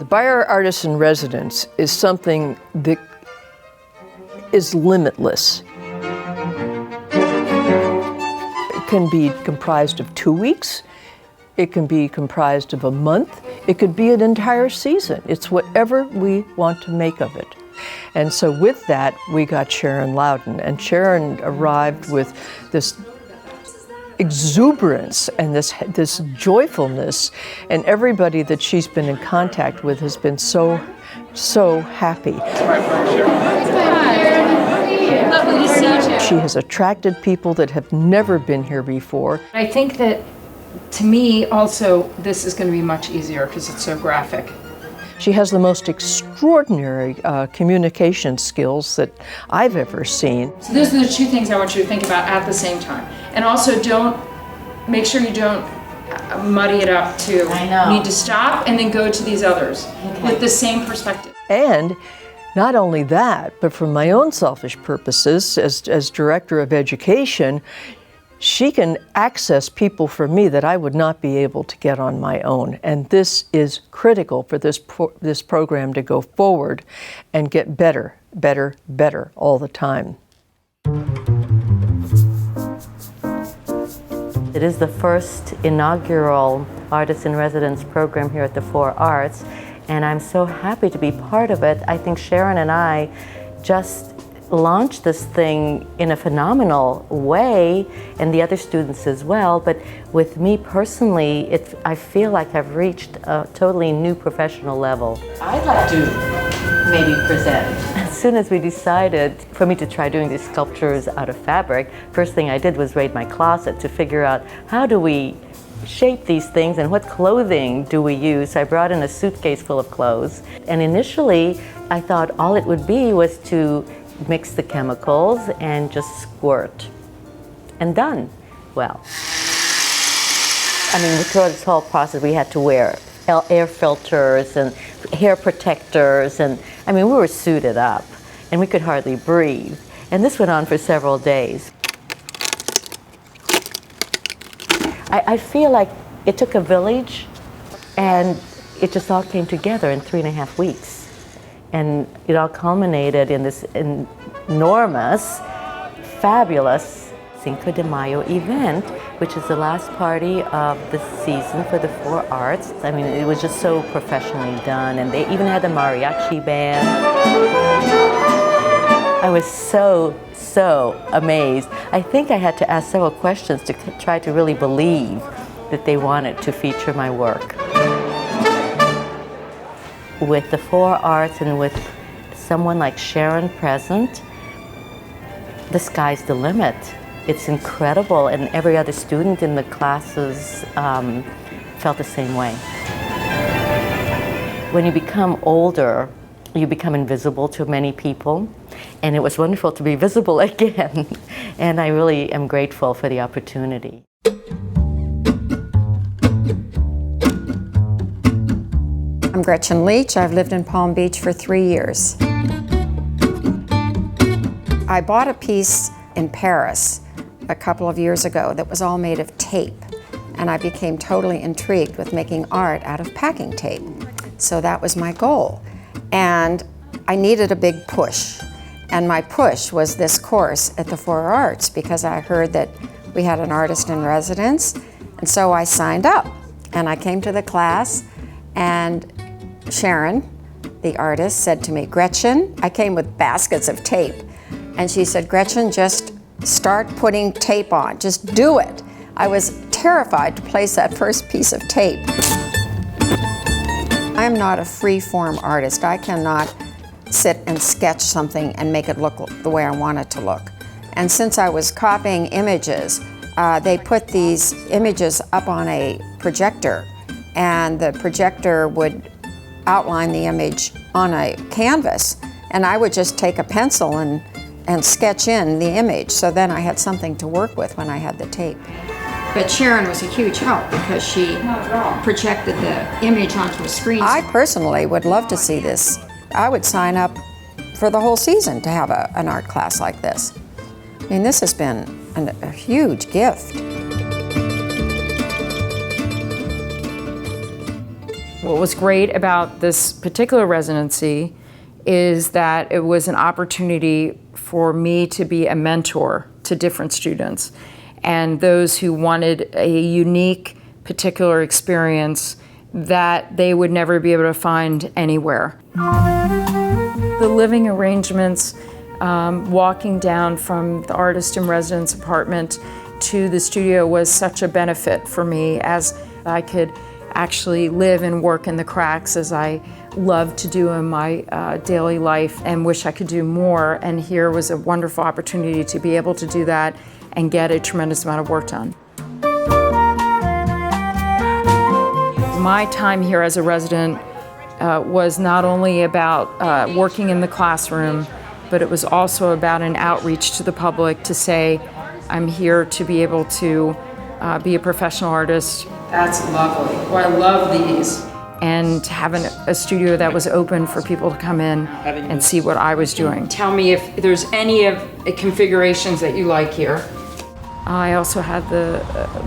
Beyer Artist-in-Residence is something that is limitless. It can be comprised of 2 weeks, it can be comprised of a month, it could be an entire season. It's whatever we want to make of it. And so with that, we got Sharon Loudon, and Sharon arrived with this exuberance and this joyfulness, and everybody that she's been in contact with has been so happy. Lovely to see you too. She has attracted people that have never been here before. I think that, to me, also, this is going to be much easier because it's so graphic. She has the most extraordinary communication skills that I've ever seen. So those are the two things I want you to think about at the same time. And also make sure you don't muddy it up to need to stop and then go to these others with the same perspective. And not only that, but for my own selfish purposes as director of education, she can access people for me that I would not be able to get on my own. And this is critical for this program to go forward and get better, better, better all the time. It is the first inaugural Artist-in-Residence program here at the Four Arts, and I'm so happy to be part of it. I think Sharon and I just launched this thing in a phenomenal way, and the other students as well, but with me personally, I feel like I've reached a totally new professional level. I'd like to maybe present. As soon as we decided for me to try doing these sculptures out of fabric, first thing I did was raid my closet to figure out how do we shape these things and what clothing do we use. So I brought in a suitcase full of clothes, and initially I thought all it would be was to mix the chemicals and just squirt, and done. Well, I mean, throughout this whole process we had to wear air filters and hair protectors, and I mean, we were suited up and we could hardly breathe, and this went on for several days. I feel like it took a village, and it just all came together in 3.5 weeks. And it all culminated in this enormous, fabulous Cinco de Mayo event, which is the last party of the season for the Four Arts. I mean, it was just so professionally done, and they even had a mariachi band. I was so amazed. I think I had to ask several questions to try to really believe that they wanted to feature my work. With the Four Arts and with someone like Sharon present, the sky's the limit. It's incredible, and every other student in the classes felt the same way. When you become older, you become invisible to many people, and it was wonderful to be visible again, and I really am grateful for the opportunity. I'm Gretchen Leach. I've lived in Palm Beach for 3 years. I bought a piece in Paris a couple of years ago that was all made of tape, and I became totally intrigued with making art out of packing tape. So that was my goal, and I needed a big push, and my push was this course at the Four Arts because I heard that we had an artist-in-residence, and so I signed up, and I came to the class, and Sharon, the artist, said to me, "Gretchen," I came with baskets of tape, and she said, "Gretchen, just start putting tape on, just do it." I was terrified to place that first piece of tape. I'm not a free-form artist. I cannot sit and sketch something and make it look the way I want it to look. And since I was copying images, they put these images up on a projector, and the projector would outline the image on a canvas, and I would just take a pencil and sketch in the image, so then I had something to work with when I had the tape. But Sharon was a huge help because she projected the image onto a screen. I personally would love to see this. I would sign up for the whole season to have an art class like this. I mean, this has been a huge gift. What was great about this particular residency is that it was an opportunity for me to be a mentor to different students and those who wanted a unique particular experience that they would never be able to find anywhere. The living arrangements, walking down from the Artist-in-Residence apartment to the studio was such a benefit for me, as I could actually live and work in the cracks as I love to do in my daily life and wish I could do more. And here was a wonderful opportunity to be able to do that and get a tremendous amount of work done. My time here as a resident was not only about working in the classroom, but it was also about an outreach to the public to say, I'm here to be able to be a professional artist. That's lovely. Well, I love these. And having a studio that was open for people to come in and see what I was doing. Tell me if there's any of the configurations that you like here. I also had the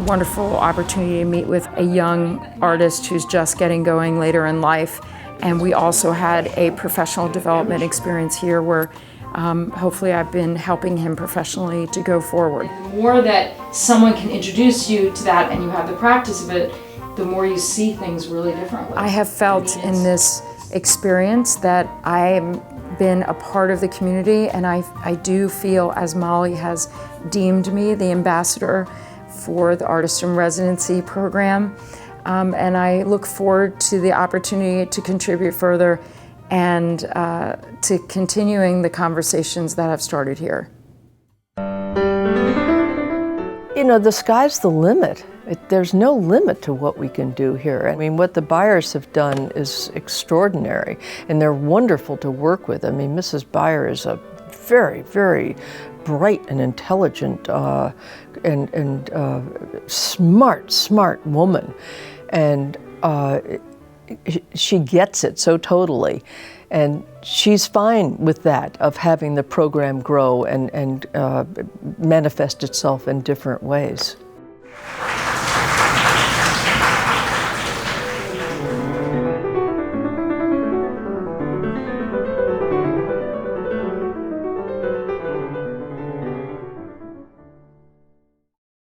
wonderful opportunity to meet with a young artist who's just getting going later in life. And we also had a professional development experience here where hopefully I've been helping him professionally to go forward. The more that someone can introduce you to that and you have the practice of it, the more you see things really differently. I have felt in this experience that I've been a part of the community, and I do feel, as Molly has deemed me the ambassador for the Artist-in-Residency program, and I look forward to the opportunity to contribute further and to continuing the conversations that I've started here. You know, the sky's the limit. There's no limit to what we can do here. I mean, what the Beyers have done is extraordinary, and they're wonderful to work with. I mean, Mrs. Beyer is a very, very bright and intelligent and smart woman, and she gets it so totally. And she's fine with that, of having the program grow and manifest itself in different ways.